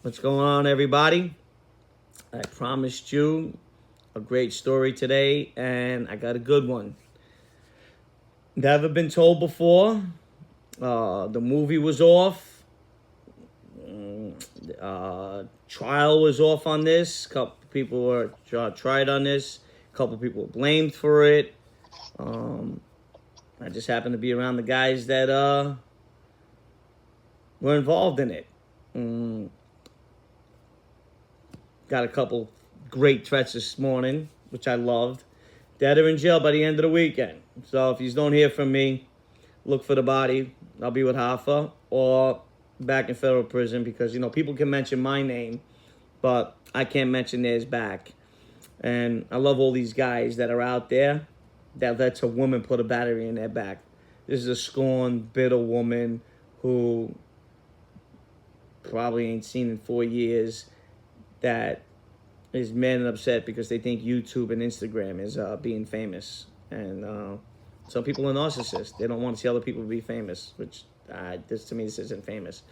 What's going on, everybody? I promised you a great story today, and I got a good one. Never been told before. The movie was off. Trial was off on this. A couple people were tried on this. A couple people were blamed for it. I just happened to be around the guys that were involved in it. Got a couple great threats this morning, which I loved. Dead or in jail by the end of the weekend. So if you don't hear from me, look for the body. I'll be with Hoffa or back in federal prison because, people can mention my name, but I can't mention theirs back. And I love all these guys that are out there that lets a woman put a battery in their back. This is a scorned, bitter woman who probably ain't seen in 4 years, that is mad and upset because they think YouTube and Instagram is being famous. And some people are narcissists. They don't want to see other people be famous, which this isn't famous.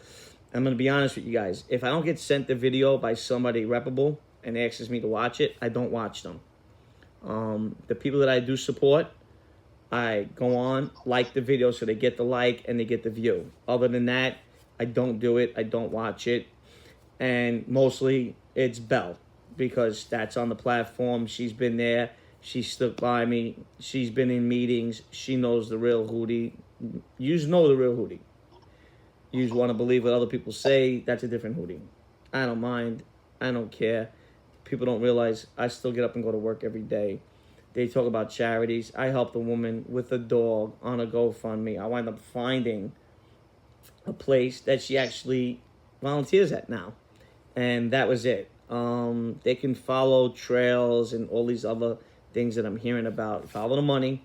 I'm going to be honest with you guys. If I don't get sent the video by somebody reputable and asks me to watch it, I don't watch them. The people that I do support, I go on, like the video so they get the like and they get the view. Other than that, I don't do it. I don't watch it. And mostly it's Belle, because that's on the platform. She's been there. She stuck by me. She's been in meetings. She knows the real Hootie. You know the real Hootie. You want to believe what other people say. That's a different Hootie. I don't mind. I don't care. People don't realize I still get up and go to work every day. They talk about charities. I helped a woman with a dog on a GoFundMe. I wind up finding a place that she actually volunteers at now. And that was it. They can follow trails and all these other things that I'm hearing about. Follow the money.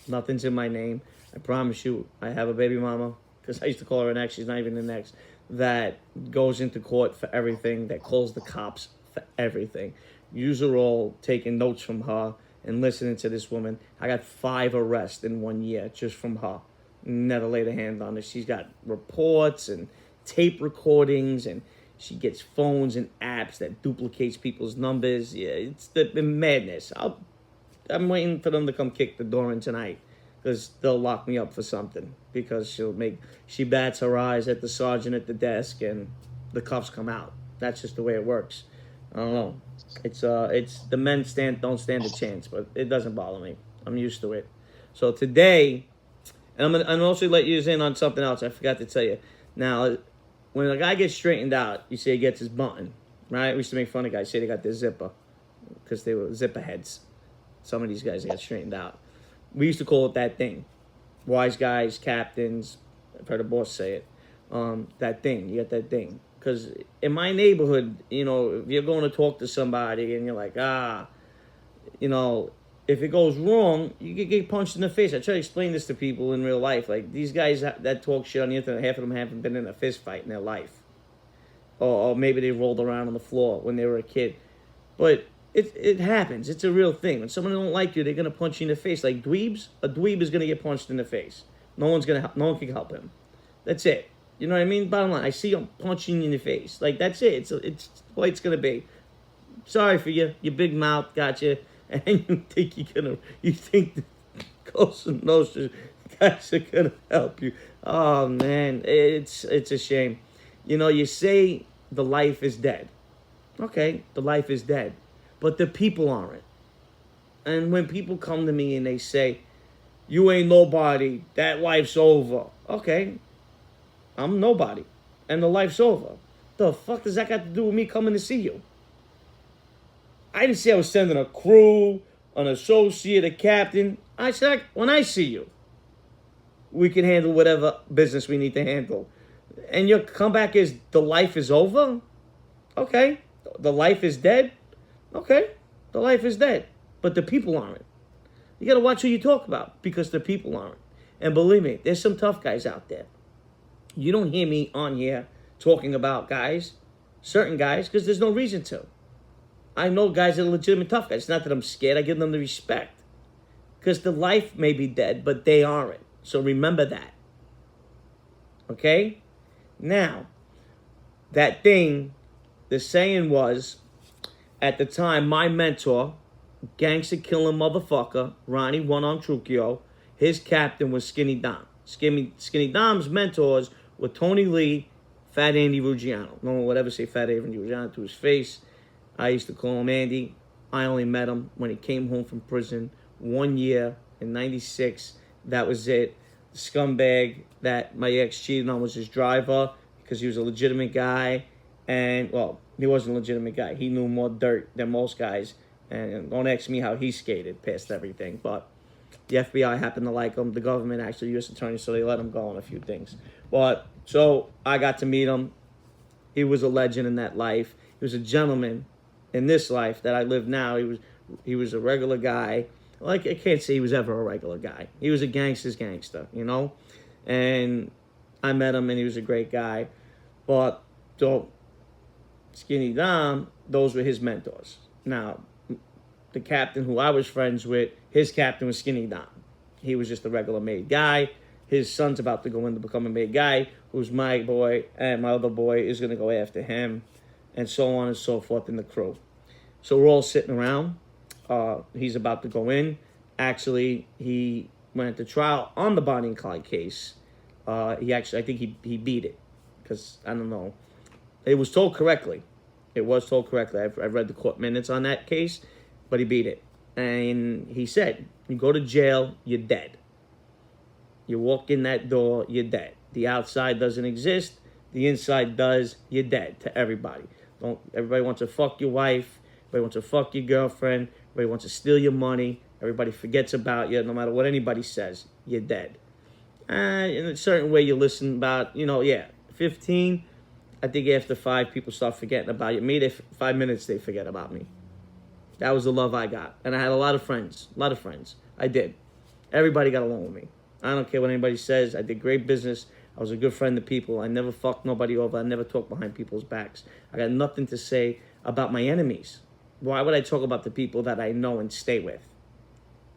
Nothing's in my name. I promise you, I have a baby mama, because I used to call her an ex. She's not even an ex. That goes into court for everything. That calls the cops for everything. Yous are all taking notes from her and listening to this woman. I got 5 arrests in 1 year just from her. Never laid a hand on her. She's got reports and tape recordings, and she gets phones and apps that duplicates people's numbers. Yeah, it's the madness. I'm waiting for them to come kick the door in tonight, because they'll lock me up for something, because she bats her eyes at the sergeant at the desk and the cuffs come out. That's just the way it works. I don't know. It's the men don't stand a chance, but it doesn't bother me. I'm used to it. So today, and I'm gonna also let you in on something else I forgot to tell you. Now, when a guy gets straightened out, you say he gets his button, right? We used to make fun of guys, say they got their zipper, because they were zipper heads. Some of these guys got straightened out. We used to call it that thing. Wise guys, captains, I've heard a boss say it. That thing, you got that thing. Because in my neighborhood, if you're going to talk to somebody and you're like, if it goes wrong, you could get punched in the face. I try to explain this to people in real life. Like, these guys that talk shit on the internet, half of them haven't been in a fist fight in their life. Or maybe they rolled around on the floor when they were a kid. But it happens. It's a real thing. When someone don't like you, they're going to punch you in the face. Like dweebs, a dweeb is going to get punched in the face. No one can help him. That's it. You know what I mean? Bottom line, I see him punching you in the face. Like, that's it. It's the way it's going to be. Sorry for you. Your big mouth got you. And you think the Cosa Nostra guys are going to help you. Oh, man. It's a shame. You say the life is dead. Okay, the life is dead. But the people aren't. And when people come to me and they say, you ain't nobody, that life's over. Okay, I'm nobody, and the life's over. The fuck does that got to do with me coming to see you? I didn't say I was sending a crew, an associate, a captain. I said, when I see you, we can handle whatever business we need to handle. And your comeback is, the life is over? Okay, the life is dead? Okay, the life is dead. But the people aren't. You got to watch who you talk about, because the people aren't. And believe me, there's some tough guys out there. You don't hear me on here talking about guys, certain guys, because there's no reason to. I know guys that are legitimate tough guys. It's not that I'm scared. I give them the respect. Because the life may be dead, but they aren't. So remember that. Okay? Now, that thing the saying was, at the time, my mentor, gangster killing motherfucker, Ronnie One Arm Trucchio, his captain was Skinny Dom. Skinny Dom's mentors were Tony Lee, Fat Andy Ruggiano. No one would ever say Fat Andy Ruggiano to his face. I used to call him Andy. I only met him when he came home from prison 1 year in '96. That was it. The scumbag that my ex cheated on was his driver because he was a legitimate guy. And, well, he wasn't a legitimate guy. He knew more dirt than most guys. And don't ask me how he skated past everything. But the FBI happened to like him. The government, actually, U.S. attorney, so they let him go on a few things. But, so I got to meet him. He was a legend in that life. He was a gentleman in this life that I live now. He was a regular guy. Like, I can't say he was ever a regular guy. He was a gangster's gangster, you know? And I met him, and he was a great guy. But, so, Skinny Dom, those were his mentors. Now, the captain who I was friends with, his captain was Skinny Dom. He was just a regular made guy. His son's about to go in to become a made guy, who's my boy, and my other boy is going to go after him, and so on and so forth in the crew. So we're all sitting around. He's about to go in. Actually, he went to trial on the Bonnie and Clyde case. I think he beat it, because, I don't know. It was told correctly. It was told correctly. I've read the court minutes on that case, but he beat it. And he said, you go to jail, you're dead. You walk in that door, you're dead. The outside doesn't exist. The inside does. You're dead to everybody. Everybody wants to fuck your wife. Everybody wants to fuck your girlfriend. Everybody wants to steal your money. Everybody forgets about you. No matter what anybody says, you're dead. In a certain way, you listen about, 15. I think after 5, people start forgetting about you. Maybe 5 minutes, they forget about me. That was the love I got. And I had a lot of friends. I did. Everybody got along with me. I don't care what anybody says. I did great business. I was a good friend to people. I never fucked nobody over. I never talked behind people's backs. I got nothing to say about my enemies. Why would I talk about the people that I know and stay with?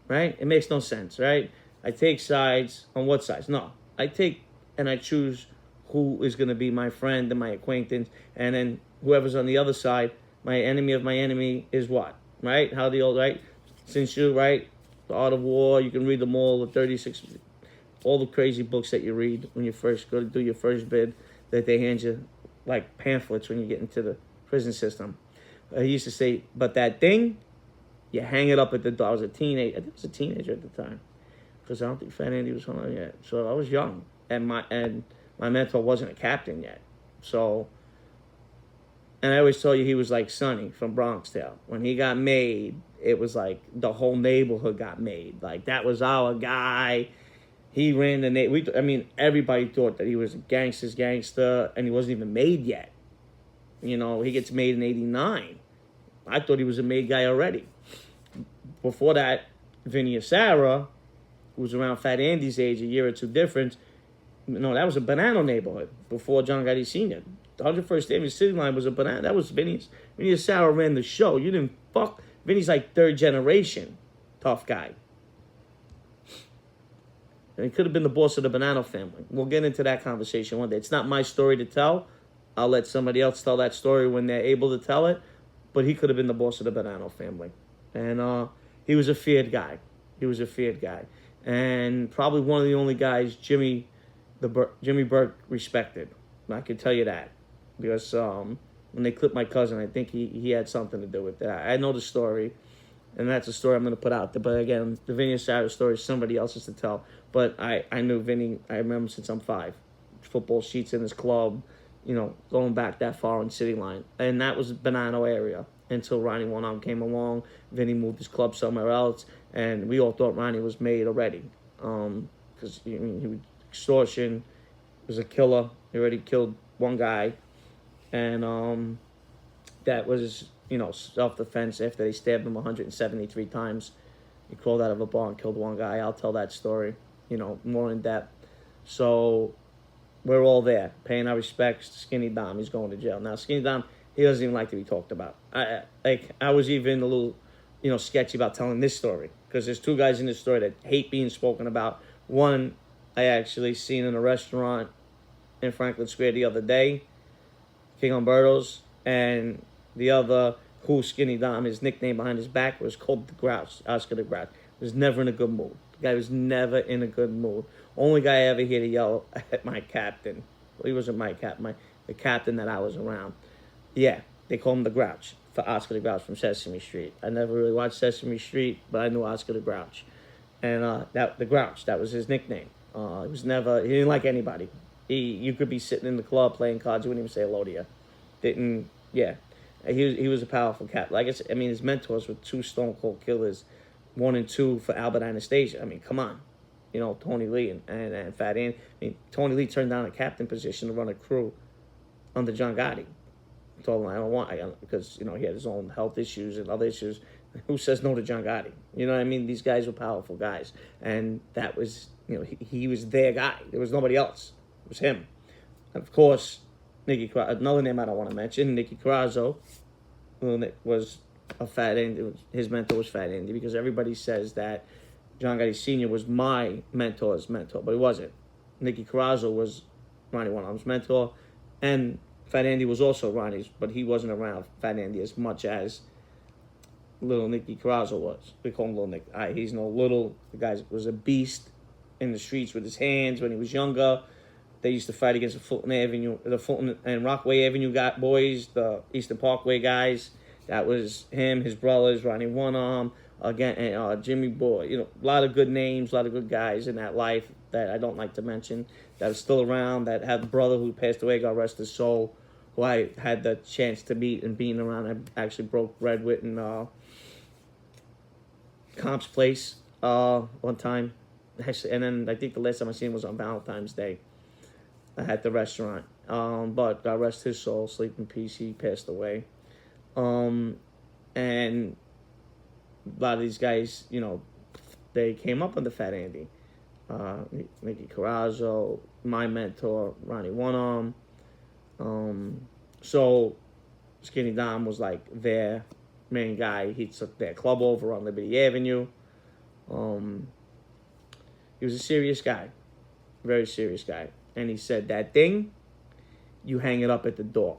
Right? It makes no sense, right? I take sides. On what sides? No. I take and I choose who is going to be my friend and my acquaintance. And then whoever's on the other side, my enemy of my enemy is what? Right? How the old, right? Since you, right? The Art of War, you can read them all, the 36, all the crazy books that you read when you first go to do your first bid, that they hand you like pamphlets when you get into the prison system. He used to say, but that thing, you hang it up at the door. I was a teenager. I think I was a teenager at the time, because I don't think Fat Andy was home yet. So I was young, and my mentor wasn't a captain yet. So, and I always told you he was like Sonny from Bronx Tale. When he got made, it was like the whole neighborhood got made. Like, that was our guy. He ran the neighborhood. Everybody thought that he was a gangster's gangster, and he wasn't even made yet. He gets made in '89. I thought he was a made guy already. Before that, Vinny Sarah, who was around Fat Andy's age, a year or two difference. No, that was a banana neighborhood before John Gotti Sr. The 101st Avenue City Line was a banana. That was Vinny Sarah ran the show. You didn't fuck. Vinny's like third generation tough guy. And he could have been the boss of the Banana family. We'll get into that conversation one day. It's not my story to tell. I'll let somebody else tell that story when they're able to tell it. But he could have been the boss of the Banana family. And he was a feared guy. And probably one of the only guys Jimmy Burke respected. I can tell you that. Because when they clipped my cousin, I think he had something to do with that. I know the story. And that's a story I'm going to put out there. But again, the Vinny Sarah story is somebody else's to tell. But I knew Vinny, I remember since I'm 5. Football sheets in his club, going back that far on City Line. And that was Banana area until Ronnie One Arm came along. Vinny moved his club somewhere else. And we all thought Ronnie was made already. Because he was extortion, was a killer. He already killed one guy. And that was, self-defense after they stabbed him 173 times. He crawled out of a bar and killed one guy. I'll tell that story, more in depth. So we're all there, paying our respects to Skinny Dom. He's going to jail. Now, Skinny Dom, he doesn't even like to be talked about. I was even a little, sketchy about telling this story, because there's 2 guys in this story that hate being spoken about. One, I actually seen in a restaurant in Franklin Square the other day, King Umberto's. and the other, who Skinny Dom, his nickname behind his back was called the Grouch, Oscar the Grouch. Was never in a good mood. The guy was never in a good mood. Only guy I ever hear to yell at my captain. Well, he wasn't my captain, the captain that I was around. Yeah, they call him the Grouch, for Oscar the Grouch from Sesame Street. I never really watched Sesame Street, but I knew Oscar the Grouch. And that the Grouch, that was his nickname. He was never, he didn't like anybody. You could be sitting in the club playing cards, he wouldn't even say hello to you. Didn't, yeah. He was a powerful cat. Like I mean, his mentors were two stone cold killers, 1 and 2 for Albert Anastasia. I mean, come on. You know, Tony Lee and Fat Andy. I mean, Tony Lee turned down a captain position to run a crew under John Gotti. I told him I don't want, because, you know, he had his own health issues and other issues. Who says no to John Gotti? You know what I mean? These guys were powerful guys. And that was, you know, he was their guy. There was nobody else. It was him. And of course, another name I don't want to mention, Nicky Carrazzo, was a Fat Andy. His mentor was Fat Andy, because everybody says that John Gotti Sr. was my mentor's mentor, but he wasn't. Nicky Carrazzo was Ronnie One Arm's mentor, and Fat Andy was also Ronnie's, but he wasn't around Fat Andy as much as little Nicky Carrazzo was. We call him Little Nick. He's no little. The guy was a beast in the streets with his hands when he was younger. They used to fight against the Fulton and Rockaway Avenue boys, the Eastern Parkway guys. That was him, his brothers, Ronnie One Arm, again, and Jimmy Boy. You know, a lot of good names, a lot of good guys in that life that I don't like to mention, that are still around, that had a brother who passed away, God rest his soul, who I had the chance to meet and being around. I actually broke bread with in Comp's place one time. Actually, and then I think the last time I seen him was on Valentine's Day at the restaurant. But God rest his soul, sleep in peace, he passed away. And a lot of these guys, you know, they came up under Fat Andy. Nicky Carrazzo, my mentor, Ronnie One Arm. So Skinny Dom was like their main guy. He took their club over on Liberty Avenue. He was a serious guy, very serious guy. And he said, that thing, you hang it up at the door.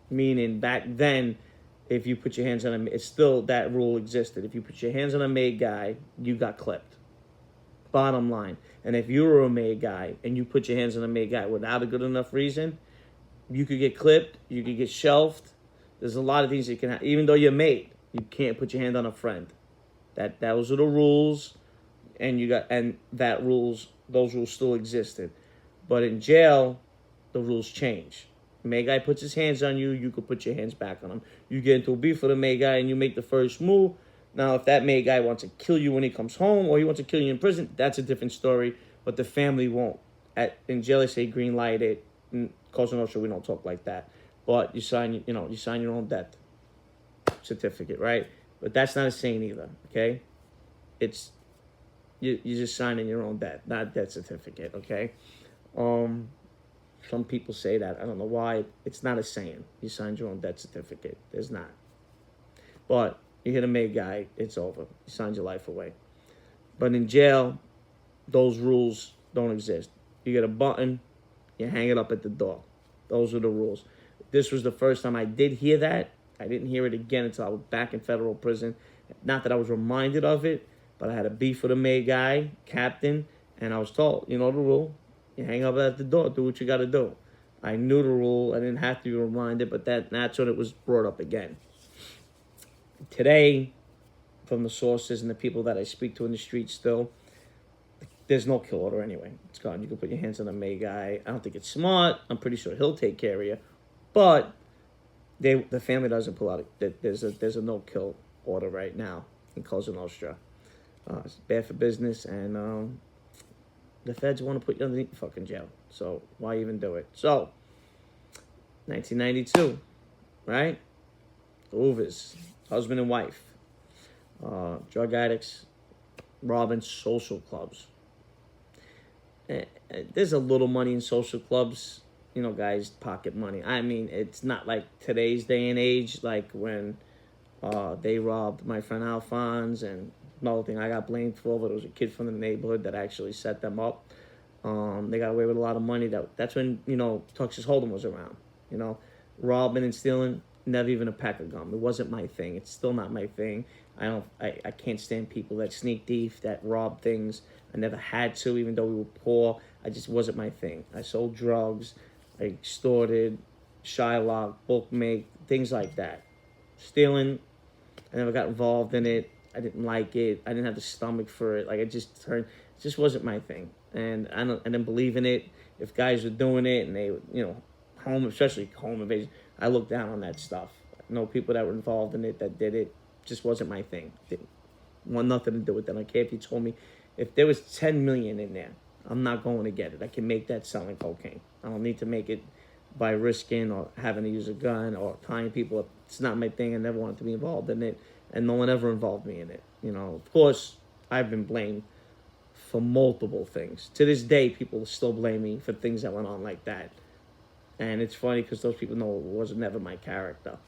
Meaning back then, if you put your hands on it's still, that rule existed. If you put your hands on a made guy, you got clipped. Bottom line. And if you were a made guy and you put your hands on a made guy without a good enough reason, you could get clipped, you could get shelved. There's a lot of things that can happen. Even though you're made, you can't put your hand on a friend. Those are the rules, and those rules still existed. But in jail, the rules change. May guy puts his hands on you, you could put your hands back on him. You get into a beef with a May guy and you make the first move. Now, if that May guy wants to kill you when he comes home, or he wants to kill you in prison, that's a different story. But the family won't. In jail, they say green light it. In Cosa Nostra, we don't talk like that. But you sign your own death certificate, right? But that's not a saying either. Okay, it's you're just signing your own death, not death certificate. Okay. Some people say that. I don't know why. It's not a saying. You signed your own death certificate. There's not. But you hit a made guy, it's over. You signed your life away. But in jail, those rules don't exist. You get a button, you hang it up at the door. Those are the rules. This was the first time I did hear that. I didn't hear it again until I was back in federal prison. Not that I was reminded of it, but I had a beef with a made guy, captain, and I was told, you know the rule. You hang up at the door. Do what you got to do. I knew the rule. I didn't have to be reminded, but that's when it was brought up again. Today, from the sources and the people that I speak to in the street still, there's no kill order anyway. It's gone. You can put your hands on a May guy. I don't think it's smart. I'm pretty sure he'll take care of you. But the family doesn't pull out. There's a no-kill order right now in Cosa Nostra. It's bad for business, and the feds want to put you underneath the fucking jail. So why even do it? So, 1992, right? Hoovers, husband and wife, drug addicts, robbing social clubs. There's a little money in social clubs, you know, guys, pocket money. I mean, it's not like today's day and age, like when they robbed my friend Alphonse, and another thing I got blamed for, but it was a kid from the neighborhood that actually set them up. They got away with a lot of money. That's when, you know, Texas Hold'em was around, you know. Robbing and stealing, never even a pack of gum. It wasn't my thing. It's still not my thing. I can't stand people that sneak thief, that rob things. I never had to, even though we were poor. I just wasn't my thing. I sold drugs. I extorted, Shylock, book make, things like that. Stealing, I never got involved in it. I didn't like it. I didn't have the stomach for it. Like, it just wasn't my thing. And I didn't believe in it. If guys were doing it and they, especially home invasion, I looked down on that stuff. I know people that were involved in it that did it. Just wasn't my thing. Didn't want nothing to do with it. I don't care if you told me, if there was 10 million in there, I'm not going to get it. I can make that selling cocaine. I don't need to make it by risking or having to use a gun or tying people up. It's not my thing. I never wanted to be involved in it, and no one ever involved me in it. Of course, I've been blamed for multiple things. To this day, people still blame me for things that went on like that. And it's funny because those people know it was never my character.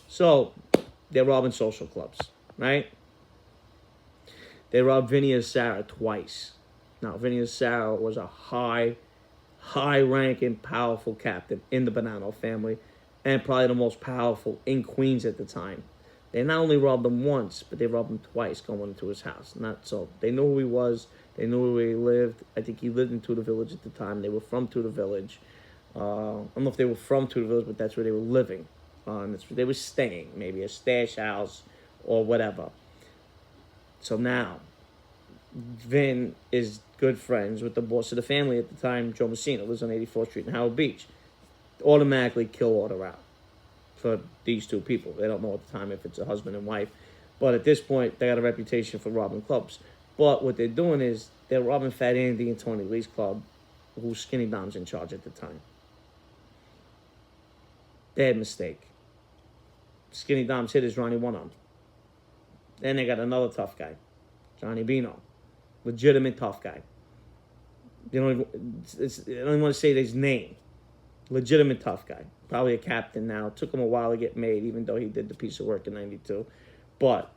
So, they're robbing social clubs, right? They robbed Vinny and Sarah twice. Now, Vinny and Sarah was a high-ranking, powerful captain in the Bonanno family, and probably the most powerful in Queens at the time. They not only robbed him once, but they robbed him twice going into his house. They knew who he was. They knew where he lived. I think he lived in Tudor Village at the time. They were from Tudor Village. I don't know if they were from Tudor Village, but that's where they were living. That's where they were staying, maybe a stash house or whatever. So now, Vin is good friends with the boss of the family at the time, Joe Messina, lives on 84th Street in Howard Beach. Automatically kill order out for these two people. They don't know at the time if it's a husband and wife. But at this point, they got a reputation for robbing clubs. But what they're doing is they're robbing Fat Andy and Tony Lee's club, who's Skinny Dom's in charge at the time. Bad mistake. Skinny Dom's hit is Ronnie One-Arm. Then they got another tough guy, Johnny Bino. Legitimate tough guy. I don't even want to say his name. Legitimate tough guy. Probably a captain now. Took him a while to get made, even though he did the piece of work in 92. But,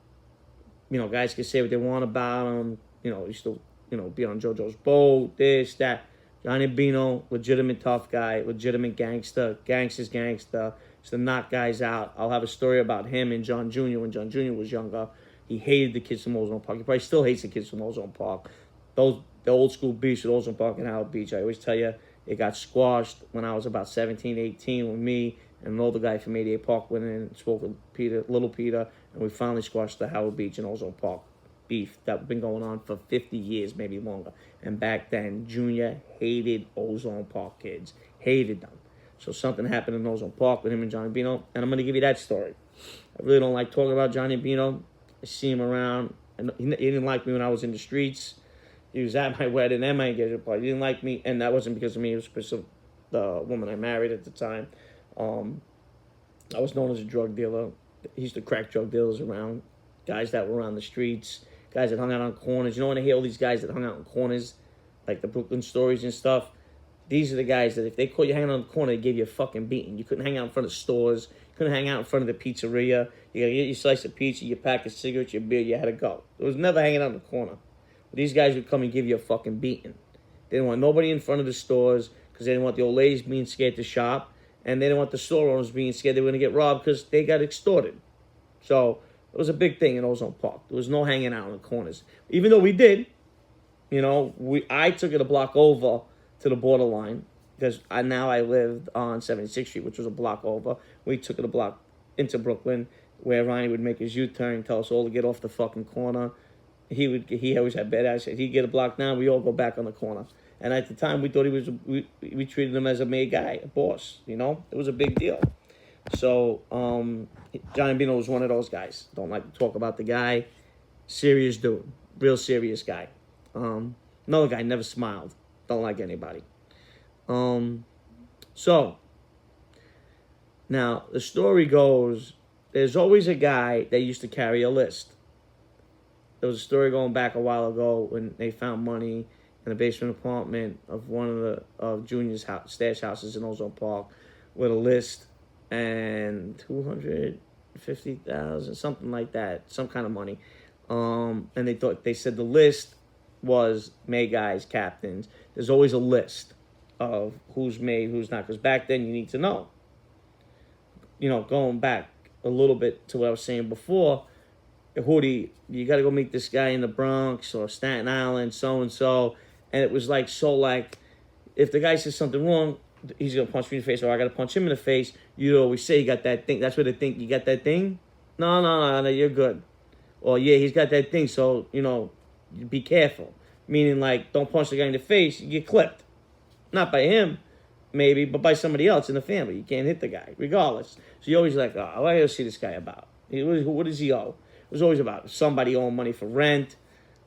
guys can say what they want about him. He used to, be on JoJo's boat, this, that. Johnny Bino, legitimate tough guy, legitimate gangster, gangster's gangster. Used to knock guys out. I'll have a story about him and John Jr. when John Jr. was younger. He hated the kids from Ozone Park. He probably still hates the kids from Ozone Park. The old school beefs with Ozone Park and Howard Beach, I always tell you, it got squashed when I was about 17, 18 with me and an older guy from 88 Park went in and spoke with Little Peter, and we finally squashed the Howard Beach and Ozone Park beef that had been going on for 50 years, maybe longer. And back then, Junior hated Ozone Park kids. Hated them. So something happened in Ozone Park with him and Johnny Bino, and I'm going to give you that story. I really don't like talking about Johnny Bino. I see him around. He didn't like me when I was in the streets. He was at my wedding and my engagement party. He didn't like me, and that wasn't because of me. It was because of the woman I married at the time. I was known as a drug dealer. He used to crack drug dealers around, guys that were around the streets, guys that hung out on corners. When I hear all these guys that hung out on corners, like the Brooklyn Stories and stuff, these are the guys that if they caught you hanging on the corner, they gave you a fucking beating. You couldn't hang out in front of stores. You couldn't hang out in front of the pizzeria. You got to get your slice of pizza, your pack of cigarettes, your beer. You had to go. It was never hanging out in the corner. These guys would come and give you a fucking beating. They didn't want nobody in front of the stores because they didn't want the old ladies being scared to shop. And they didn't want the store owners being scared they were going to get robbed because they got extorted. So it was a big thing in Ozone Park. There was no hanging out in the corners. Even though we did, I took it a block over to the borderline because now I lived on 76th Street, which was a block over. We took it a block into Brooklyn where Ronnie would make his U-turn, tell us all to get off the fucking corner. He always had bad attitude. He'd get a block down, we all go back on the corner. And at the time, we thought we treated him as a made guy, a boss, It was a big deal. So, Johnny Bino was one of those guys. Don't like to talk about the guy. Serious dude. Real serious guy. Another guy, never smiled. Don't like anybody. So, now, the story goes, there's always a guy that used to carry a list. There was a story going back a while ago when they found money in a basement apartment of one of Junior's stash houses in Ozone Park with a list and $250,000, something like that, some kind of money. And they said the list was made guys, captains. There's always a list of who's made, who's not, because back then you need to know. going back a little bit to what I was saying before, Hootie, you got to go meet this guy in the Bronx or Staten Island, so and so. And it was like, so like, if the guy says something wrong, he's going to punch me in the face, or I got to punch him in the face. You always say you got that thing. That's what they think. You got that thing? No, no, no, no, you're good. Or, yeah, he's got that thing, so, be careful. Meaning, like, don't punch the guy in the face, you get clipped. Not by him, maybe, but by somebody else in the family. You can't hit the guy, regardless. So you're always like, oh, what do I see this guy about? What does he owe? It was always about somebody owing money for rent,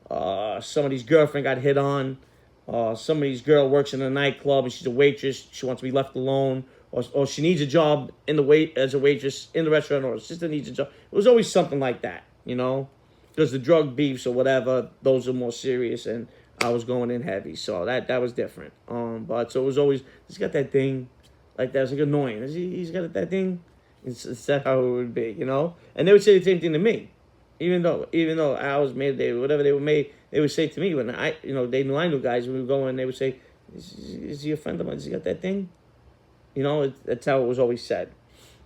somebody's girlfriend got hit on, somebody's girl works in a nightclub and she's a waitress, she wants to be left alone, or she needs a job as a waitress in the restaurant, or her sister needs a job. It was always something like that, because the drug beefs or whatever, those are more serious, and I was going in heavy, so that was different. But so it was always, he's got that thing, like that was like annoying. He's got that thing. It's that how it would be, And they would say the same thing to me, even though I was made, whatever they were made, they would say to me when they knew I knew guys. When we would go in, they would say, "Is he a friend of mine? Has he got that thing?" That's how it was always said,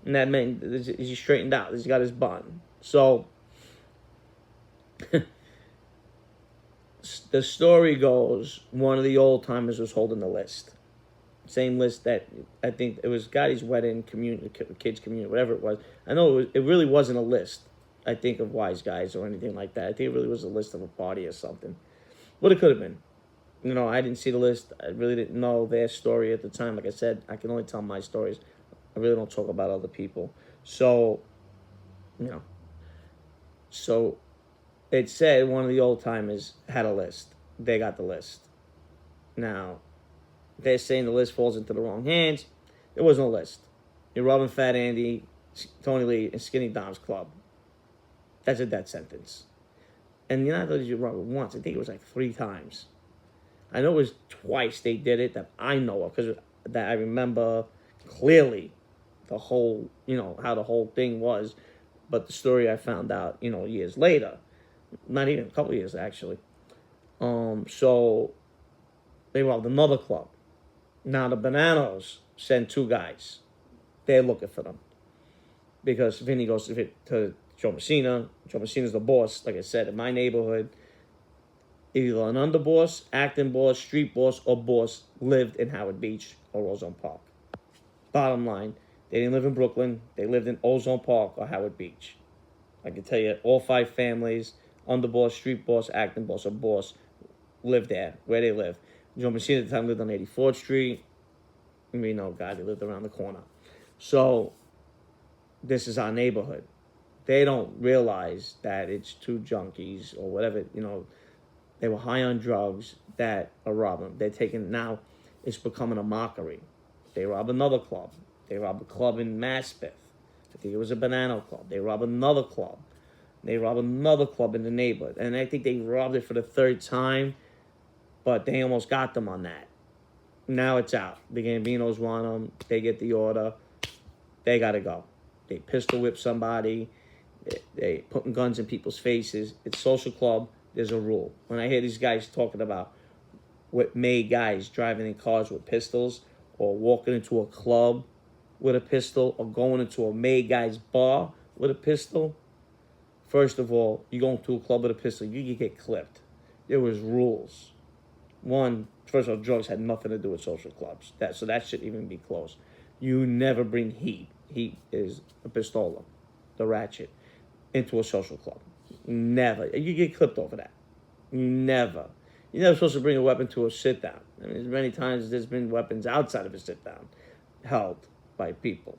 and that meant is he straightened out? He's got his bun. So the story goes, one of the old timers was holding the list. Same list that I think it was Gotti's wedding, kids community, whatever it was. I know it really wasn't a list, I think, of wise guys or anything like that. I think it really was a list of a party or something. What it could have been. I didn't see the list. I really didn't know their story at the time. Like I said, I can only tell my stories. I really don't talk about other people. So, so it said one of the old timers had a list. They got the list. Now, they're saying the list falls into the wrong hands. There was no list. You're robbing Fat Andy, Tony Lee, and Skinny Dom's club. That's a death sentence. And you're not only did you rob it once, I think it was like 3 times. I know it was twice they did it that I know of, because that I remember clearly the whole, how the whole thing was. But the story I found out, years later. Not even a couple of years, actually. So they robbed another club. Now the Bananas send 2 guys. They're looking for them. Because Vinny goes to Joe Messina. Joe Messina's the boss, like I said, in my neighborhood. Either an underboss, acting boss, street boss, or boss lived in Howard Beach or Ozone Park. Bottom line, they didn't live in Brooklyn. They lived in Ozone Park or Howard Beach. I can tell you, all 5 families, underboss, street boss, acting boss, or boss, lived there, where they lived. Joe Messina at the time lived on 84th Street. We know God, they lived around the corner. So, this is our neighborhood. They don't realize that it's 2 junkies or whatever, they were high on drugs that are robbing. They're taking, now it's becoming a mockery. They rob another club. They rob a club in Maspeth. I think it was a Banana Club. They rob another club. They rob another club in the neighborhood. And I think they robbed it for the 3rd time, but they almost got them on that. Now it's out. The Gambinos want them. They get the order. They got to go. They pistol whip somebody. They putting guns in people's faces. It's social club. There's a rule. When I hear these guys talking about what made guys driving in cars with pistols, or walking into a club with a pistol, or going into a made guy's bar with a pistol, first of all, you go into a club with a pistol, you get clipped. There was rules. One, first of all, drugs had nothing to do with social clubs. So that shouldn't even be close. You never bring heat. Heat is a pistola, the ratchet, into a social club. Never. You get clipped over that. Never. You're never supposed to bring a weapon to a sit-down. I mean, as many times as there's been weapons outside of a sit-down held by people.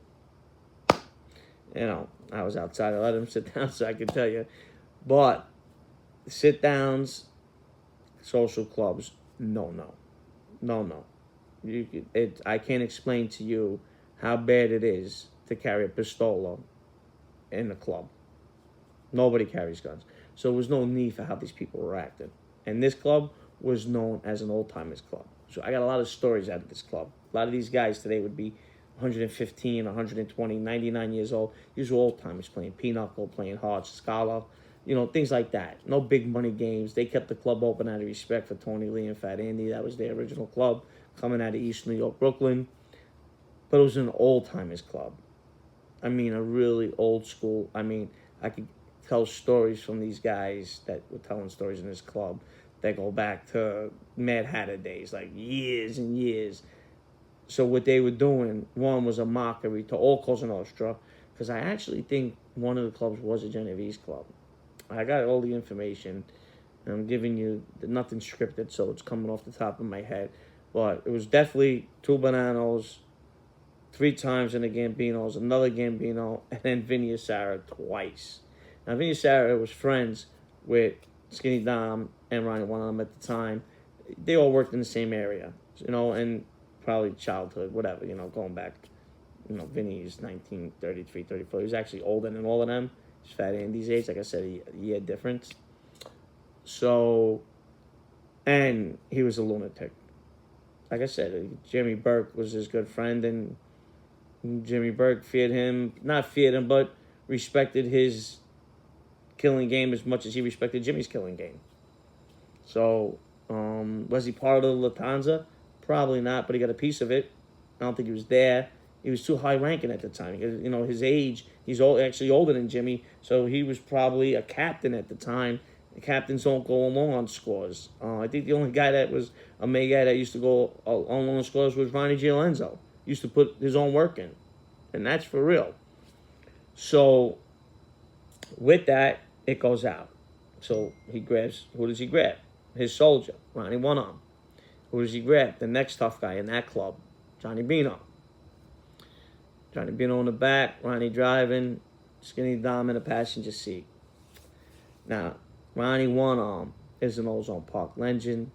I was outside. I let them sit down, so I can tell you. But sit-downs, social clubs, no. I can't explain to you how bad it is to carry a pistola in a club. Nobody carries guns. So there was no need for how these people were acting. And this club was known as an old-timers club. So I got a lot of stories out of this club. A lot of these guys today would be 115, 120, 99 years old. These were old-timers playing pinochle, playing hearts, Scala, things like that. No big money games. They kept the club open out of respect for Tony Lee and Fat Andy. That was their original club, coming out of East New York, Brooklyn. But it was an old-timers club. I mean, a really old school. I mean, I could tell stories from these guys that were telling stories in this club that go back to Mad Hatter days, like years and years. So what they were doing, one was a mockery to all Cosa Nostra, because I actually think one of the clubs was a Genovese club. I got all the information. And I'm giving you nothing scripted, so it's coming off the top of my head. But it was definitely two Bananos, three times in the Gambinos, another Gambino, and then Vinny Asara twice. Now, Vinny Asara was friends with Skinny Dom and Ronnie One of them at the time. They all worked in the same area, and probably childhood, whatever, going back. Vinny is 1933, 34. He was actually older than all of them. He's Fat Andy's age, like I said, a year difference. So, and he was a lunatic. Like I said, Jimmy Burke was his good friend, and Jimmy Burke not feared him, but respected his killing game as much as he respected Jimmy's killing game. So, was he part of the Lufthansa? Probably not, but he got a piece of it. I don't think he was there. He was too high ranking at the time. His age, he's actually older than Jimmy, so he was probably a captain at the time. The captains don't go along on scores. I think the only guy that was a main guy that used to go along on scores was Ronnie Giolenzo. Used to put his own work in, and that's for real. So, with that, it goes out. So who does he grab? His soldier, Ronnie One Arm. Who does he grab? The next tough guy in that club, Johnny Bino. Johnny Bino in the back, Ronnie driving, Skinny Dom in the passenger seat. Now, Ronnie One Arm is an Ozone Park legend.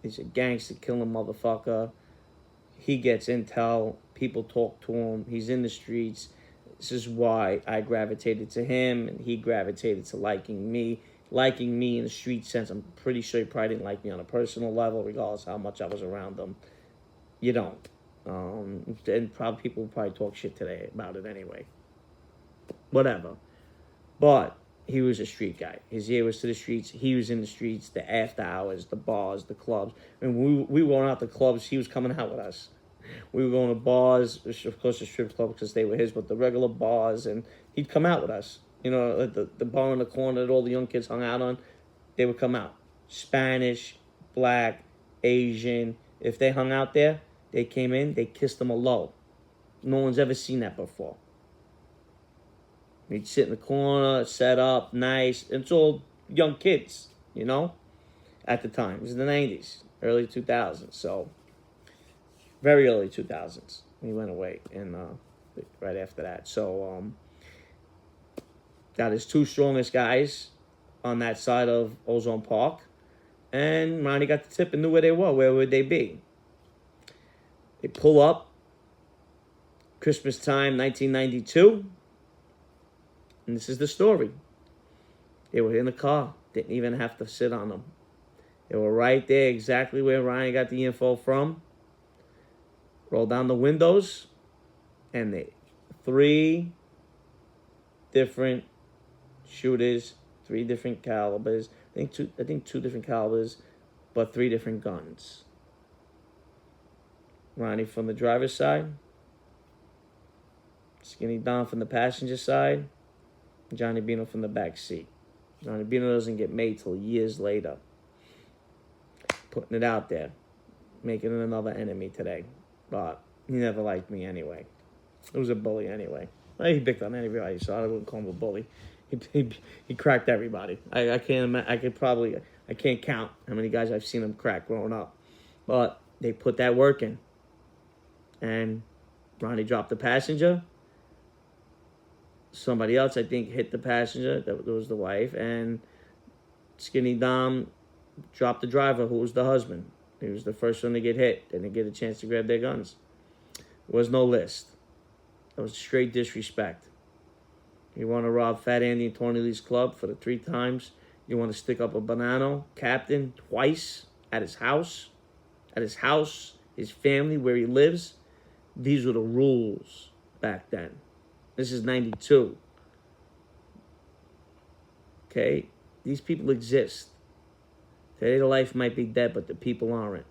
He's a gangster killing motherfucker. He gets intel. People talk to him. He's in the streets. This is why I gravitated to him, and he gravitated to liking me. Liking me in the street sense. I'm pretty sure he probably didn't like me on a personal level, regardless of how much I was around him. You don't. And probably people will probably talk shit today about it anyway. Whatever. But he was a street guy. His ear was to the streets. He was in the streets, the after hours, the bars, the clubs. And we were going out to clubs. He was coming out with us. We were going to bars, of course, the strip club because they were his, but the regular bars, and he'd come out with us. The bar in the corner that all the young kids hung out on, they would come out. Spanish, black, Asian. If they hung out there, they came in, they kissed them hello. No one's ever seen that before. He'd sit in the corner, set up, nice. It's all young kids, at the time. It was in the 90s, early 2000s. So, very early 2000s. He went away and right after that. So, got his two strongest guys on that side of Ozone Park. And Ronnie got the tip and knew where they were. Where would they be? They pull up. Christmas time, 1992. And this is the story. They were in the car. Didn't even have to sit on them. They were right there, exactly where Ronnie got the info from. Roll down the windows. And three different shooters, three different calibers. I think two different calibers, but three different guns. Ronnie from the driver's side, Skinny Don from the passenger side, Johnny Bino from the back seat. Johnny Bino doesn't get made till years later. Putting it out there, making it another enemy today. But he never liked me anyway. He was a bully anyway. Well, he picked on everybody, so I wouldn't call him a bully. He cracked everybody. I can't count how many guys I've seen him crack growing up. But they put that work in. And Ronnie dropped the passenger. Somebody else, I think, hit the passenger. That was the wife. And Skinny Dom dropped the driver, who was the husband. He was the first one to get hit. They didn't get a chance to grab their guns. There was no list. That was straight disrespect. You want to rob Fat Andy and Tony Lee's club for the 3 times. You want to stick up a Banano captain twice at his house, his family, where he lives. These were the rules back then. This is 92. Okay? These people exist. Today the life might be dead, but the people aren't.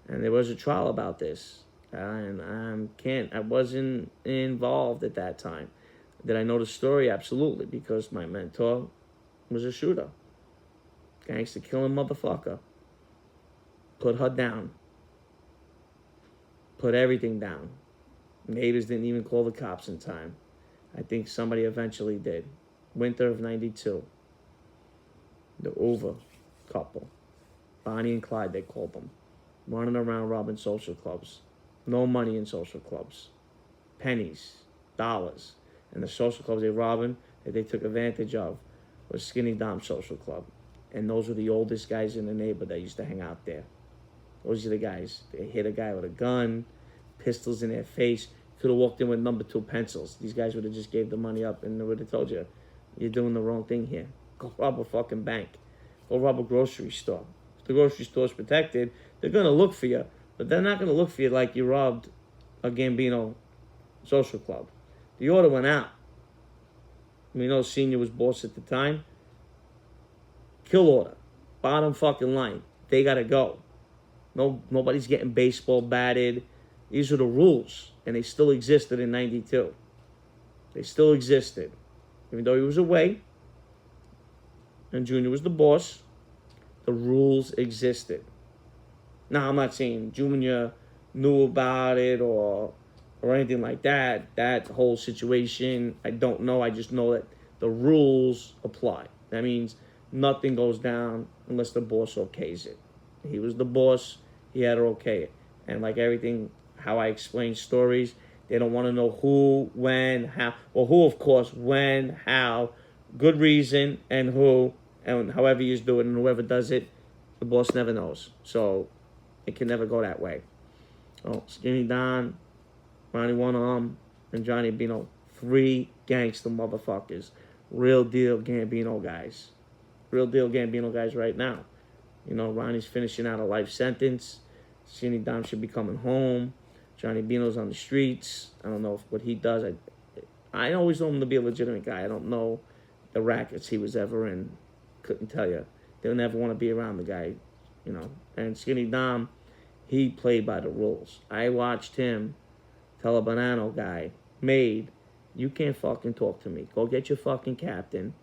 And there was a trial about this. And I wasn't involved at that time. Did I know the story? Absolutely, because my mentor was a shooter. Gangster killing motherfucker. Put her down. Put everything down. Neighbors didn't even call the cops in time. I think somebody eventually did. Winter of 92. The Uber couple. Bonnie and Clyde, they called them. Running around robbing social clubs. No money in social clubs. Pennies. Dollars. And the social clubs they robbing, that they took advantage of, was Skinny Dom Social Club. And those were the oldest guys in the neighborhood that used to hang out there. Those are the guys. They hit a guy with a gun, pistols in their face. Could have walked in with number 2 pencils. These guys would have just gave the money up and they would have told you, you're doing the wrong thing here. Go rob a fucking bank. Go rob a grocery store. If the grocery store's protected, they're going to look for you. But they're not going to look for you like you robbed a Gambino social club. The order went out. We know Senior was boss at the time. Kill order. Bottom fucking line. They got to go. Nobody's getting baseball batted. These are the rules. And they still existed in 92. They still existed. Even though he was away and Junior was the boss, the rules existed. Now, I'm not saying Junior knew about it or anything like that. That whole situation, I don't know. I just know that the rules apply. That means nothing goes down unless the boss okays it. He was the boss. He had to okay it. And like everything, how I explain stories, they don't want to know who, when, how. Well, who, of course, when, how, good reason, and who, and however you do it, and whoever does it, the boss never knows. So it can never go that way. Oh, Skinny Don, Ronnie One Arm, and Johnny Bino, 3 gangster motherfuckers. Real deal Gambino guys. Real deal Gambino guys right now. You know, Ronnie's finishing out a life sentence. Skinny Don should be coming home. Johnny Bino's on the streets. I don't know what he does. I always know him to be a legitimate guy. I don't know the rackets he was ever in. Couldn't tell you. They'll never want to be around the guy, you know. And Skinny Dom, he played by the rules. I watched him tell a Banana guy, Maid, you can't fucking talk to me. Go get your fucking captain,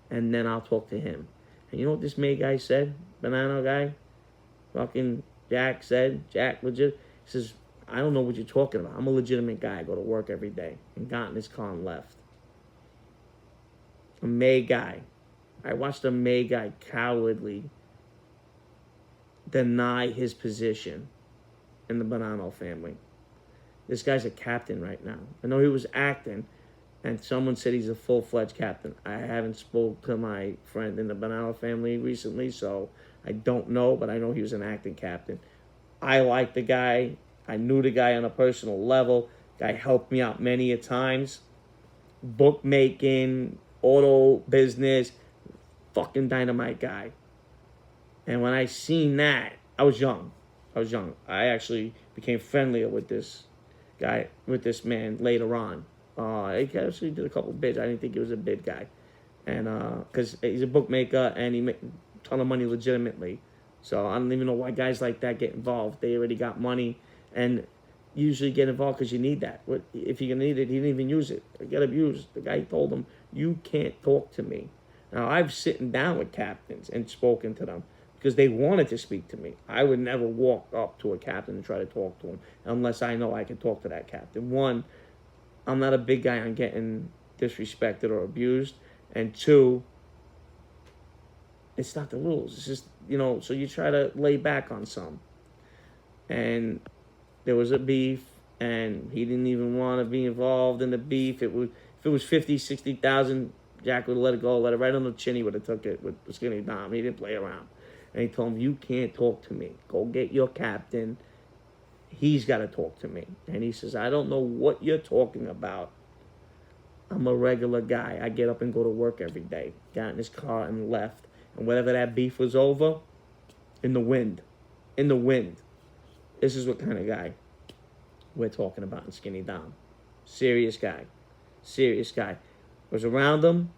and then I'll talk to him. And you know what this Maid guy said? Banana guy? Fucking Jack said. Jack legit. He says, I don't know what you're talking about. I'm a legitimate guy. I go to work every day. And got in his car and left. A May guy. I watched a May guy cowardly deny his position in the Bonanno family. This guy's a captain right now. I know he was acting, and someone said he's a full-fledged captain. I haven't spoke to my friend in the Bonanno family recently, so I don't know, but I know he was an acting captain. I like the guy. I knew the guy on a personal level. Guy helped me out many a times. Bookmaking, auto business, fucking dynamite guy. And when I seen that, I was young. I actually became friendlier with this guy, with this man later on. I actually did a couple of bids. I didn't think he was a bid guy. And because he's a bookmaker and he made a ton of money legitimately. So I don't even know why guys like that get involved. They already got money and usually get involved because you need that. If you're going to need it, he didn't even use it. He got abused. The guy told him, you can't talk to me. Now, I've sitting down with captains and spoken to them because they wanted to speak to me. I would never walk up to a captain and try to talk to him unless I know I can talk to that captain. 1, I'm not a big guy on getting disrespected or abused. And 2, it's not the rules. It's just, you know, so you try to lay back on some. And there was a beef, and he didn't even want to be involved in the beef. If it was 50, 60,000, Jack would have let it go, let it right on the chin. He would have took it with Skinny Dom. He didn't play around. And he told him, you can't talk to me. Go get your captain. He's got to talk to me. And he says, I don't know what you're talking about. I'm a regular guy. I get up and go to work every day. Got in his car and left. And whatever that beef was over, in the wind. In the wind. This is what kind of guy we're talking about in Skinny Dom. Serious guy. Serious guy. Was around him.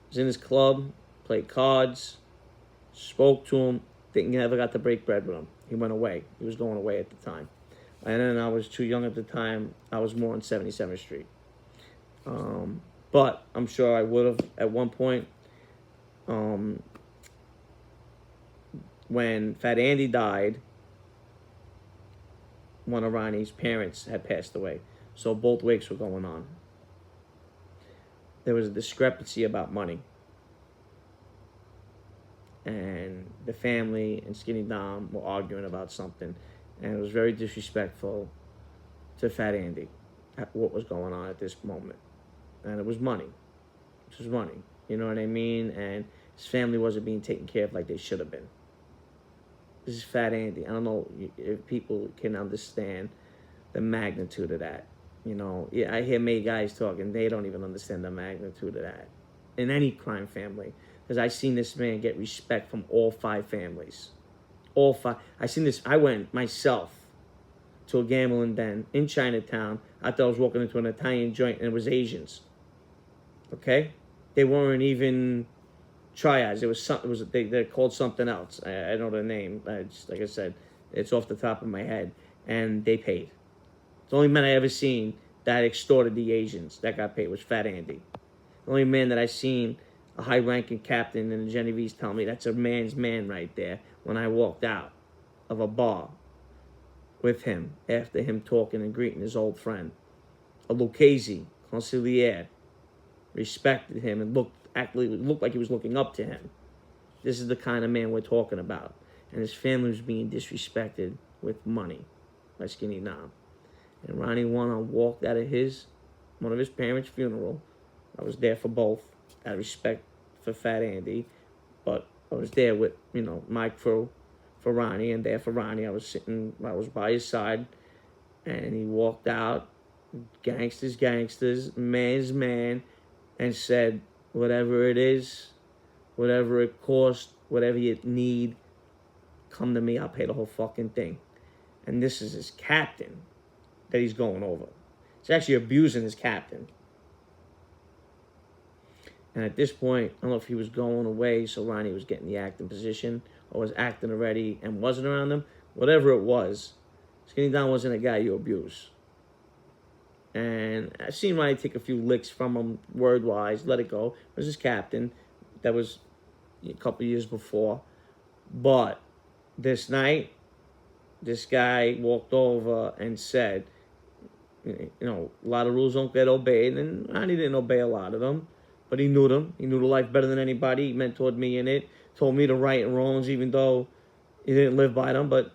Was in his club. Played cards. Spoke to him. Didn't ever got to break bread with him. He went away. He was going away at the time. And then I was too young at the time. I was more on 77th Street. But I'm sure I would have at one point. Um, when Fat Andy died, one of Ronnie's parents had passed away. So both wakes were going on. There was a discrepancy about money. And the family and Skinny Dom were arguing about something. And it was very disrespectful to Fat Andy, what was going on at this moment. And it was money. It was money. You know what I mean? And his family wasn't being taken care of like they should have been. This is Fat Andy. I don't know if people can understand the magnitude of that. You know, yeah, I hear many guys talking. They don't even understand the magnitude of that in any crime family. Because I seen this man get respect from all 5 families. All 5. I seen this. I went myself to a gambling den in Chinatown. I thought I was walking into an Italian joint and it was Asians. Okay? They weren't even triads. It was something. They're called something else. I don't know the name. Like I said, it's off the top of my head. And they paid. The only man I ever seen that extorted the Asians that got paid was Fat Andy. The only man that I seen a high-ranking captain in the Genovese tell me that's a man's man right there when I walked out of a bar with him after him talking and greeting his old friend. A Lucchese, consigliere, respected him and looked like he was looking up to him. This is the kind of man we're talking about. And his family was being disrespected with money by Skinny Dom. And Ronnie walked out of one of his parents' funeral. I was there for both. Out of respect for Fat Andy. But I was there with, my crew for Ronnie. And there for Ronnie, I was by his side. And he walked out, gangsters, man's man, and said, whatever it is, whatever it costs, whatever you need, come to me, I'll pay the whole fucking thing. And this is his captain that he's going over. He's actually abusing his captain. And at this point, I don't know if he was going away, so Ronnie was getting the acting position, or was acting already and wasn't around him. Whatever it was, Skinny Don wasn't a guy you abuse. And I've seen Ronnie take a few licks from him, word-wise, let it go. It was his captain. That was a couple years before. But this night, this guy walked over and said, a lot of rules don't get obeyed, and Ronnie didn't obey a lot of them, but he knew them. He knew the life better than anybody. He mentored me in it, told me the right and wrongs, even though he didn't live by them, but,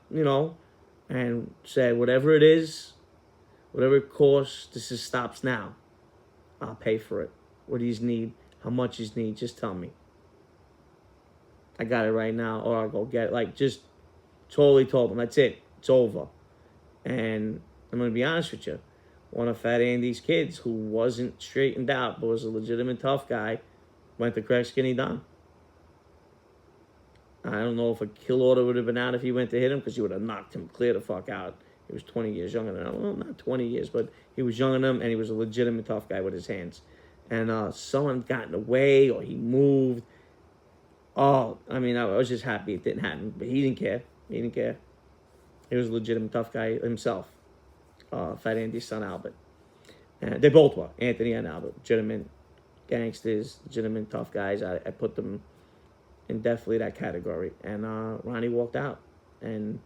and said, whatever it is, whatever it costs, this stops now. I'll pay for it. What do you need? How much you need? Just tell me. I got it right now, or I'll go get it. Just totally told him, that's it. It's over. And I'm going to be honest with you. One of Fat Andy's kids, who wasn't straightened out, but was a legitimate tough guy, went to crack Skinny Dom. I don't know if a kill order would have been out if he went to hit him, because he would have knocked him clear the fuck out. He was 20 years younger than him. Well, not 20 years, but he was younger than him, and he was a legitimate tough guy with his hands. And someone got in the way, or he moved. Oh, I was just happy it didn't happen. But he didn't care. He was a legitimate tough guy himself. Fat Andy's son, Albert. And they both were, Anthony and Albert. Legitimate gangsters, legitimate tough guys. I put them in definitely that category. And Ronnie walked out. And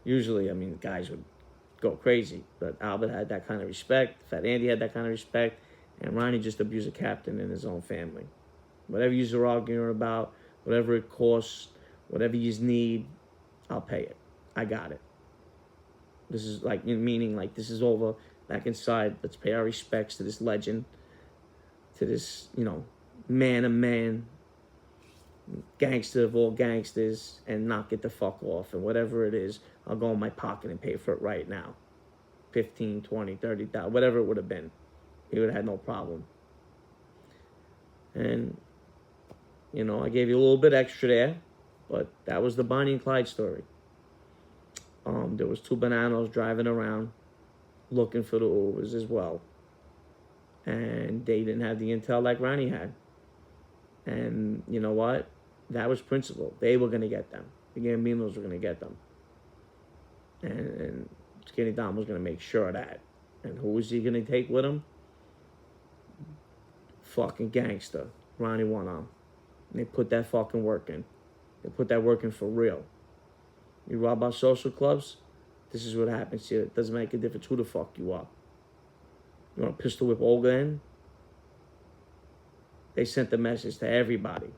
usually, guys would go crazy. But Albert had that kind of respect. Fat Andy had that kind of respect. And Ronnie just abused a captain in his own family. Whatever you're arguing about, whatever it costs, whatever you need, I'll pay it. I got it. This is meaning this is over. Back inside, let's pay our respects to this legend, to this, man of man, gangster of all gangsters, and knock it the fuck off. And whatever it is, I'll go in my pocket and pay for it right now. 15, 20, 30,000, whatever it would have been. He would have had no problem. And, I gave you a little bit extra there, but that was the Bonnie and Clyde story. There was 2 bananas driving around looking for the Ubers as well. And they didn't have the intel like Ronnie had. And you know what? That was principle. They were going to get them. The Gambinos were going to get them. And Skinny Dom was going to make sure of that. And who was he going to take with him? Fucking gangster, Ronnie One Arm. And they put that fucking work in. They put that work in for real. You rob our social clubs, this is what happens to you. It doesn't make a difference who the fuck you are. You want to pistol whip Olga in? They sent the message to everybody.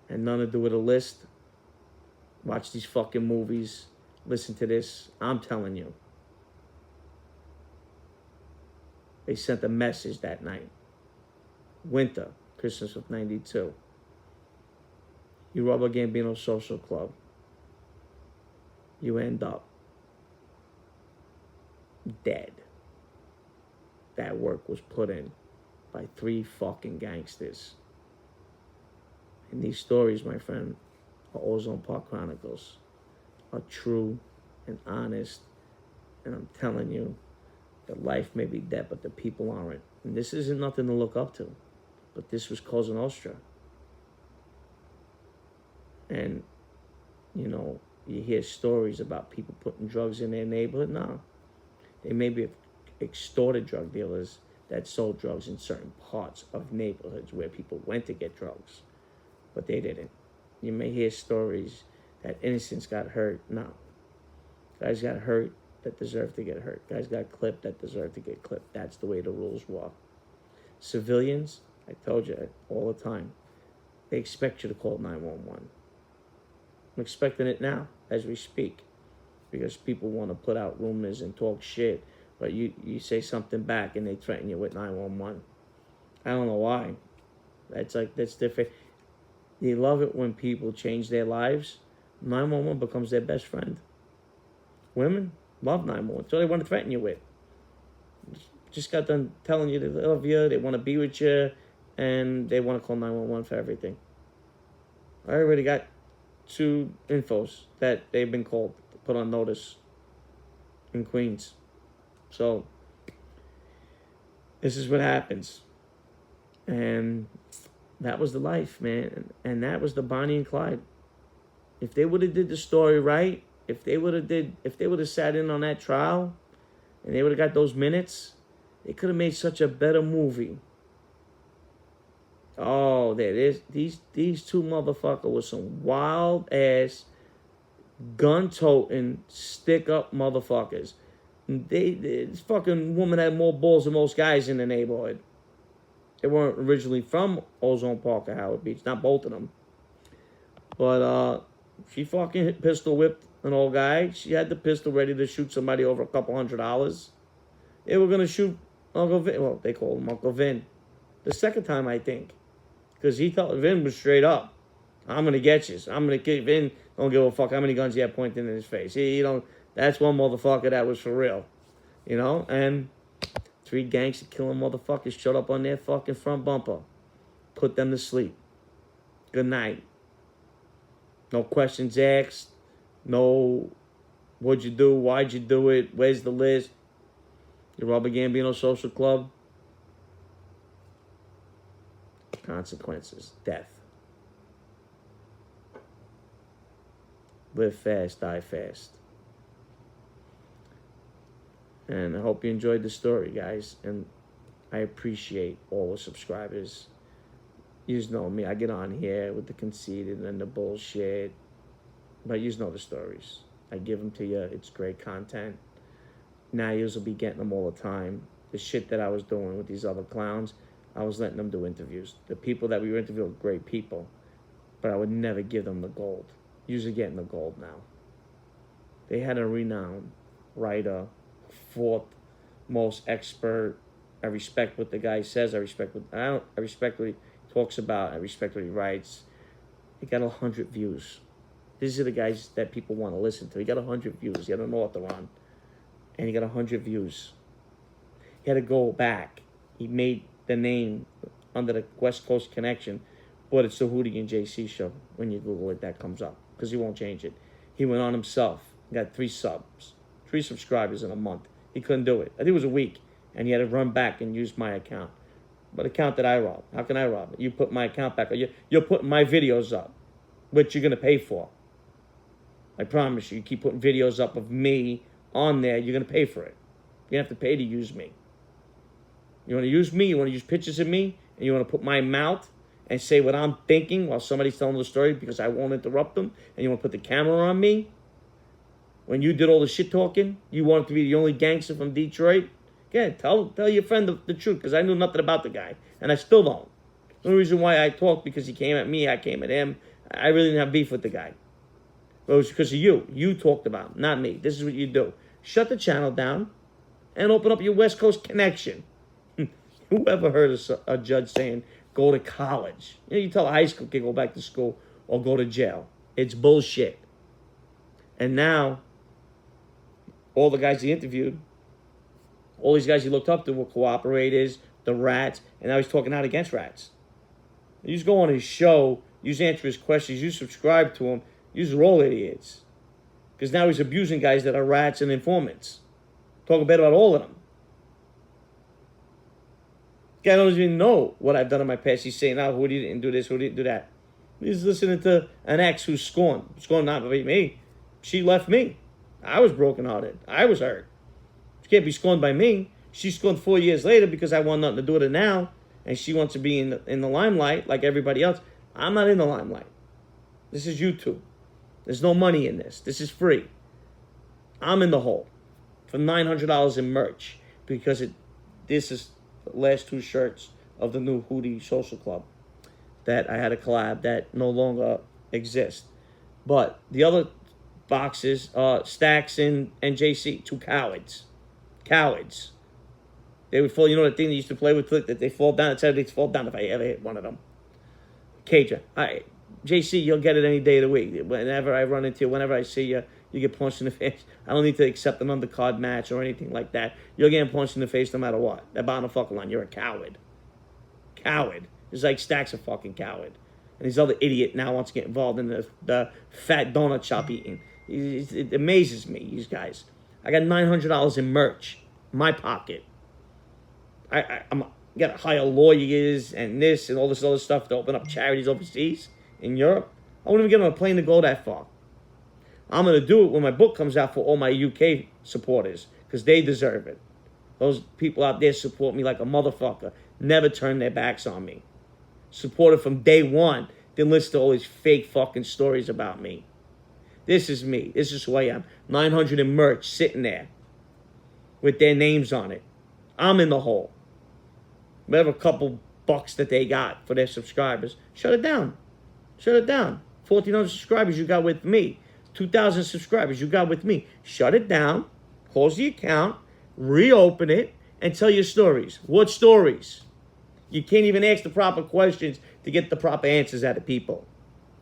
And none to do with a list. Watch these fucking movies. Listen to this. I'm telling you. They sent a message that night. Winter, Christmas of 92. You rob a Gambino social club. You end up dead. That work was put in by 3 fucking gangsters. And these stories, my friend, are Ozone Park Chronicles, are true and honest. And I'm telling you, that life may be dead, but the people aren't. And this isn't nothing to look up to. But this was Cosa Nostra. And, you know, you hear stories about people putting drugs in their neighborhood. No. They may be extorted drug dealers that sold drugs in certain parts of neighborhoods where people went to get drugs. But they didn't. You may hear stories that innocents got hurt. No. Guys got hurt that deserve to get hurt. Guys got clipped that deserve to get clipped. That's the way the rules were. Civilians, I told you all the time, they expect you to call 911. I'm expecting it now as we speak because people want to put out rumors and talk shit, but you say something back and they threaten you with 911. I don't know why. That's different. They love it when people change their lives. 911 becomes their best friend. Women love 911. So they want to threaten you with. Just got done telling you they love you, they want to be with you, and they want to call 911 for everything. I already got 2 infos that they've been called, put on notice in Queens. So this is what happens. And that was the life, man. And that was the Bonnie and Clyde. If they would have did the story right, if they would have sat in on that trial and they would have got those minutes, they could have made such a better movie. Oh, there it is. These 2 motherfuckers were some wild ass, gun-toting, stick-up motherfuckers. This fucking woman had more balls than most guys in the neighborhood. They weren't originally from Ozone Park or Howard Beach, not both of them. But she fucking pistol whipped an old guy. She had the pistol ready to shoot somebody over $200. They were gonna shoot Uncle Vin. Well, they called him Uncle Vin. The second time, I think. Because Vin was straight up. I'm going to get you. I'm going to kill Vin. Don't give a fuck how many guns he had pointing in his face. That's one motherfucker that was for real. You know? And 3 gangster killing motherfuckers showed up on their fucking front bumper. Put them to sleep. Good night. No questions asked. No, what'd you do? Why'd you do it? Where's the list? You rob a Gambino social club? Consequences. Death. Live fast, die fast. And I hope you enjoyed the story, guys. And I appreciate all the subscribers. You just know me. I get on here with the conceited and the bullshit. But you know the stories. I give them to you. It's great content. Now you'll be getting them all the time. The shit that I was doing with these other clowns, I was letting them do interviews. The people that we were interviewing were great people. But I would never give them the gold. Usually getting the gold now. They had a renowned writer, 4th most expert. I respect what the guy says. I respect what he talks about. I respect what he writes. He got 100 views. These are the guys that people want to listen to. He got 100 views. He had an author on. And he got 100 views. He had to go back. He made the name under the West Coast Connection, but it's the Hootie and JC show. When you Google it, that comes up because he won't change it. He went on himself. He got 3 subscribers in a month. He couldn't do it. I think it was a week, and he had to run back and use my account. But account that I robbed. How can I rob it? You put my account back. You're putting my videos up, which you're gonna pay for. I promise you. You keep putting videos up of me on there, you're going to pay for it. You're going to have to pay to use me. You want to use me, you want to use pictures of me, and you want to put my mouth and say what I'm thinking while somebody's telling the story because I won't interrupt them, and you want to put the camera on me? When you did all the shit talking, you wanted to be the only gangster from Detroit? Yeah, tell your friend the truth, because I knew nothing about the guy, and I still don't. The only reason why I talked because he came at me, I came at him. I really didn't have beef with the guy. But it was because of you. You talked about him, not me. This is what you do. Shut the channel down and open up your West Coast connection. Who ever heard of a judge saying, go to college? You tell a high school kid, go back to school or go to jail. It's bullshit. And now, all the guys he interviewed, all these guys he looked up to were cooperators, the rats, and now he's talking out against rats. You just go on his show, you just answer his questions, you subscribe to him, you are all idiots. Because now he's abusing guys that are rats and informants. Talking bad about all of them. Guy doesn't even know what I've done in my past. He's saying, who didn't do this, who didn't do that. He's listening to an ex who's scorned. Scorned not by me. She left me. I was brokenhearted. I was hurt. She can't be scorned by me. She's scorned 4 years later because I want nothing to do with her now. And she wants to be in the limelight like everybody else. I'm not in the limelight. This is YouTube. There's no money in this. This is free. I'm in the hole for $900 in merch because this is the last 2 shirts of the new Hootie Social Club that I had a collab that no longer exists. But the other boxes, Stacks and JC, 2 cowards. Cowards. They would fall, you know that thing they used to play with, that they fall down, it's they'd fall down if I ever hit one of them. Cajun. JC, you'll get it any day of the week. Whenever I run into you, whenever I see you, you get punched in the face. I don't need to accept an undercard match or anything like that. You're getting punched in the face no matter what. That bottom of the fucking line. You're a coward. Coward. It's like Stacks a fucking coward. And this other idiot now wants to get involved in the fat donut shop eating. It amazes me, these guys. I got $900 in merch. My pocket. I'm got to hire lawyers and this and all this other stuff to open up charities overseas in Europe. I wouldn't even get on a plane to go that far. I'm going to do it when my book comes out for all my UK supporters because they deserve it. Those people out there support me like a motherfucker. Never turn their backs on me. Supported from day one. Then listen to all these fake fucking stories about me. This is me. This is who I am. 900 in merch sitting there with their names on it. I'm in the hole. Whatever couple bucks that they got for their subscribers, shut it down. Shut it down. 1,400 subscribers you got with me. 2,000 subscribers you got with me. Shut it down. Close the account. Reopen it. And tell your stories. What stories? You can't even ask the proper questions to get the proper answers out of people.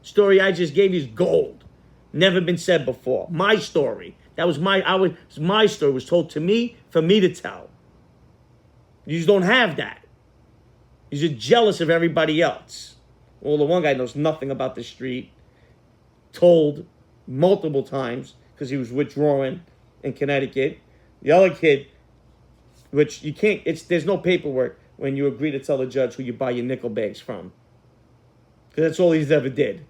Story I just gave you is gold. Never been said before. My story. That was my story. It was told to me for me to tell. You just don't have that. You're just jealous of everybody else. Well, the one guy knows nothing about the street. Told multiple times because he was withdrawing in Connecticut. The other kid, which you can't, there's no paperwork when you agree to tell the judge who you buy your nickel bags from. Because that's all he's ever did.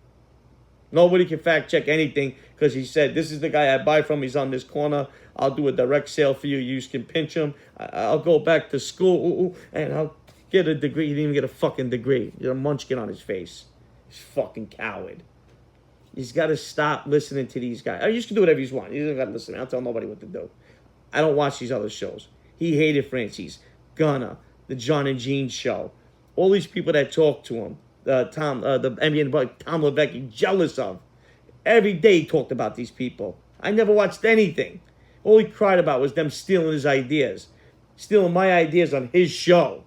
Nobody can fact check anything because he said, this is the guy I buy from. He's on this corner. I'll do a direct sale for you. You can pinch him. I'll go back to school and I'll get a degree. He didn't even get a fucking degree. There's a munchkin on his face. He's fucking coward. He's got to stop listening to these guys. You can do whatever you want. You don't got to listen. I'll tell nobody what to do. I don't watch these other shows. He hated Francis, Gunna, the John and Gene show. All these people that talk to him. The NBA boy, Tom Levesque, jealous of. Every day he talked about these people. I never watched anything. All he cried about was them stealing his ideas. Stealing my ideas on his show.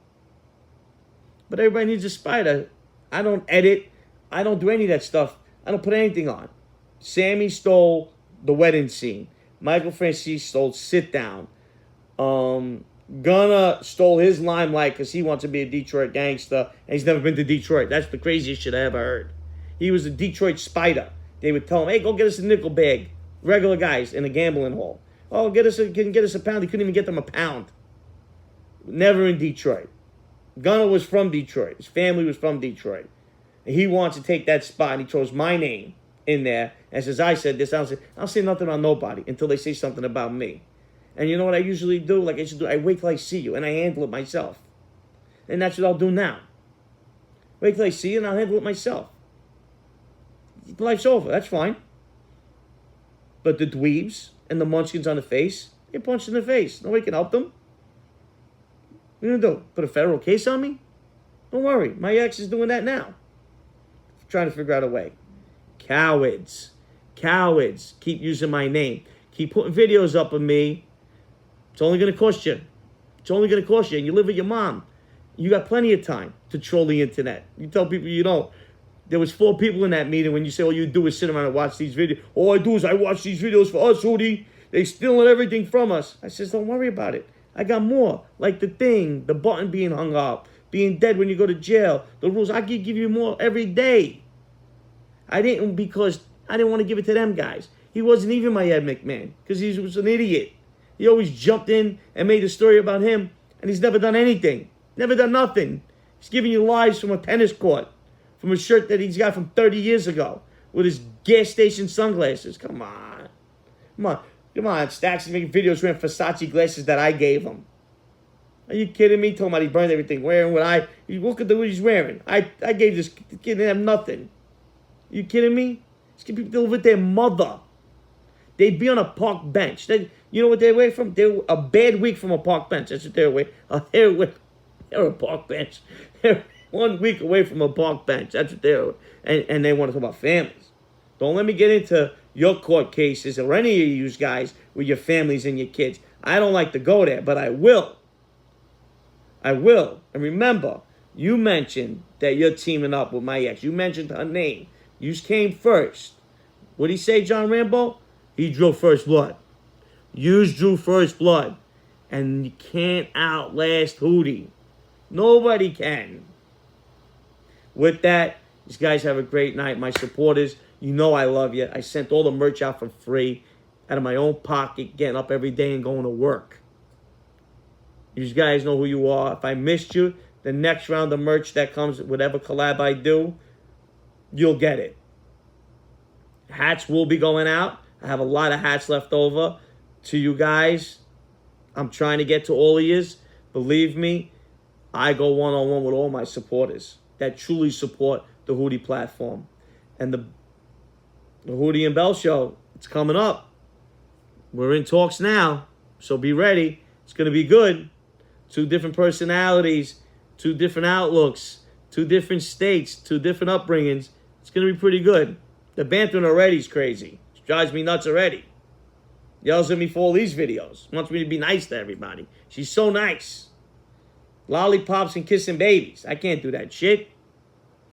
But everybody needs a spider. I don't edit. I don't do any of that stuff. I don't put anything on. Sammy stole the wedding scene. Michael Francis stole Sit Down. Gunna stole his limelight because he wants to be a Detroit gangster and he's never been to Detroit. That's the craziest shit I ever heard. He was a Detroit spider. They would tell him, hey, go get us a nickel bag. Regular guys in a gambling hall. Oh, get us a pound. He couldn't even get them a pound. Never in Detroit. Gunna was from Detroit. His family was from Detroit. And he wants to take that spot and he chose my name in there and says, I said this, I'll say nothing about nobody until they say something about me. And you know what I usually do? Like I should do, I wait till I see you and I handle it myself. And that's what I'll do now. Wait till I see you and I'll handle it myself. Life's over, that's fine. But the dweebs and the munchkins on the face, get punched in the face. Nobody can help them. What are you gonna do? Put a federal case on me? Don't worry, my ex is doing that now. Trying to figure out a way. Cowards. Cowards. Keep using my name. Keep putting videos up of me. It's only going to cost you. It's only going to cost you. And you live with your mom. You got plenty of time to troll the internet. You tell people you don't. There was 4 people in that meeting when you say all you do is sit around and watch these videos. All I do is I watch these videos for us, Hootie. They stealing everything from us. I says, don't worry about it. I got more. Like the thing, the button being hung up, being dead when you go to jail. The rules, I could give you more every day. I didn't because I didn't want to give it to them guys. He wasn't even my Ed McMahon because he was an idiot. He always jumped in and made a story about him, and he's never done anything. Never done nothing. He's giving you lies from a tennis court, from a shirt that he's got from 30 years ago with his gas station sunglasses. Come on. Come on. Come on. Stacks is making videos wearing Versace glasses that I gave him. Are you kidding me? Talking about he burned everything. Wearing what look at what he's wearing. I gave this kid him nothing. Are you kidding me? These people live with their mother. They'd be on a park bench. You know what they're away from? They're a bad week from a park bench. That's what they're away. They're a park bench. They're 1 week away from a park bench. That's what they're. And they want to talk about families. Don't let me get into your court cases or any of you guys with your families and your kids. I don't like to go there, but I will. I will. And remember, you mentioned that you're teaming up with my ex. You mentioned her name. You came first. What'd he say, John Rambo? He drew first blood. You drew first blood. And you can't outlast Hootie. Nobody can. With that, these guys have a great night. My supporters, you know I love you. I sent all the merch out for free out of my own pocket, getting up every day and going to work. You guys know who you are. If I missed you, the next round of merch that comes, whatever collab I do, you'll get it. Hats will be going out. I have a lot of hats left over to you guys. I'm trying to get to all of yous. Believe me, I go one-on-one with all my supporters that truly support the Hootie platform. And the Hootie and Bell Show, it's coming up. We're in talks now, so be ready. It's going to be good. 2 different personalities, 2 different outlooks, 2 different states, 2 different upbringings. It's going to be pretty good. The bantering already is crazy. It drives me nuts already. Yells at me for all these videos. Wants me to be nice to everybody. She's so nice. Lollipops and kissing babies. I can't do that shit.